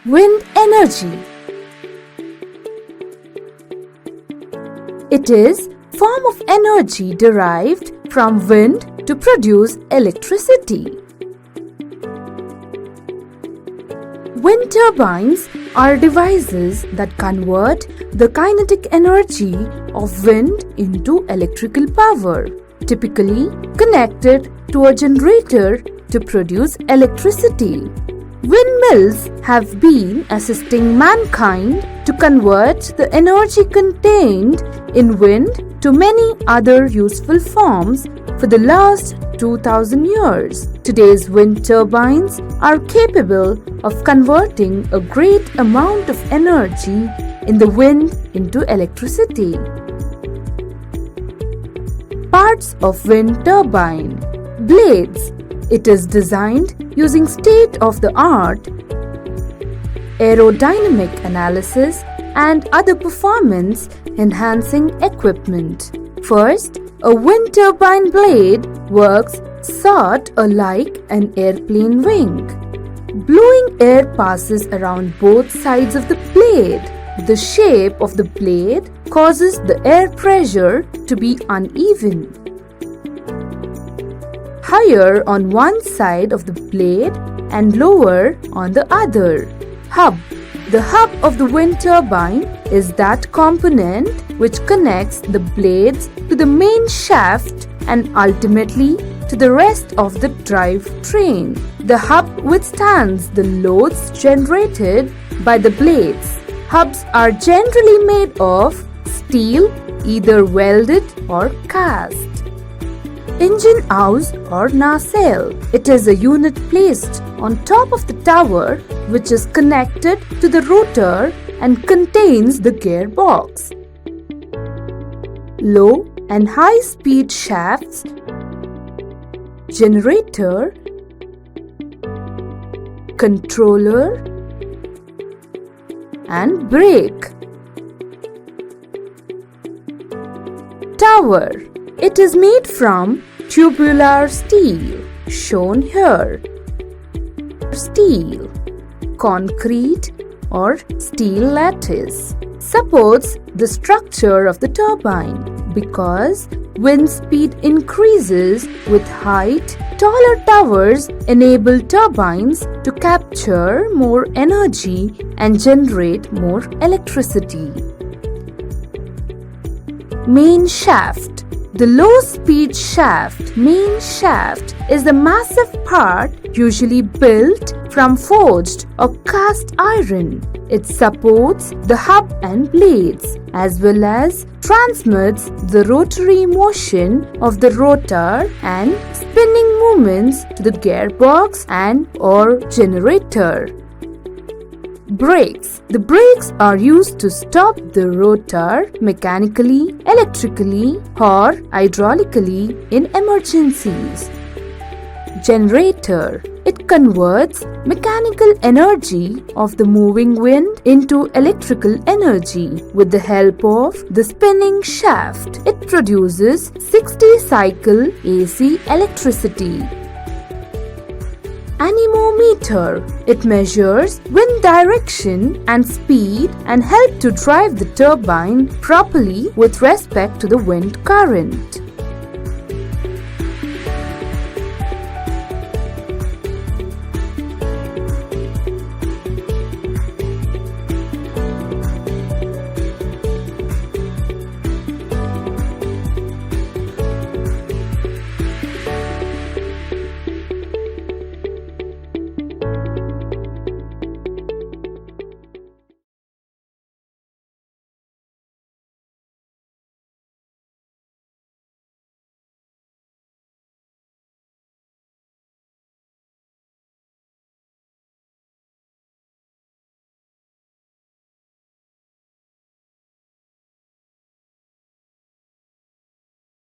Wind energy. It is form of energy derived from wind to produce electricity. Wind turbines are devices that convert the kinetic energy of wind into electrical power, typically connected to a generator to produce electricity. Windmills have been assisting mankind to convert the energy contained in wind to many other useful forms for the last 2000 years. Today's wind turbines are capable of converting a great amount of energy in the wind into electricity. Parts of wind turbine. Blades. It is designed using state-of-the-art aerodynamic analysis and other performance-enhancing equipment. First, a wind turbine blade works sort of like an airplane wing. Blowing air passes around both sides of the blade. The shape of the blade causes the air pressure to be uneven. Higher on one side of the blade and lower on the other. Hub. The hub of the wind turbine is that component which connects the blades to the main shaft and ultimately to the rest of the drivetrain. The hub withstands the loads generated by the blades. Hubs are generally made of steel, either welded or cast. Engine house or nacelle. It is a unit placed on top of the tower which is connected to the rotor and contains the gearbox. Low and high speed shafts. Generator. Controller and brake. Tower. It is made from tubular steel, shown here. Steel, concrete or steel lattice. Supports the structure of the turbine because wind speed increases with height. Taller towers enable turbines to capture more energy and generate more electricity. Main shaft. The low-speed shaft, main shaft, is a massive part usually built from forged or cast iron. It supports the hub and blades as well as transmits the rotary motion of the rotor and spinning movements to the gearbox and or generator. Brakes. The brakes are used to stop the rotor mechanically, electrically or hydraulically in emergencies. Generator. It converts mechanical energy of the moving wind into electrical energy with the help of the spinning shaft. It produces 60-cycle AC electricity. Anemometer. It measures wind direction and speed and helps to drive the turbine properly with respect to the wind current.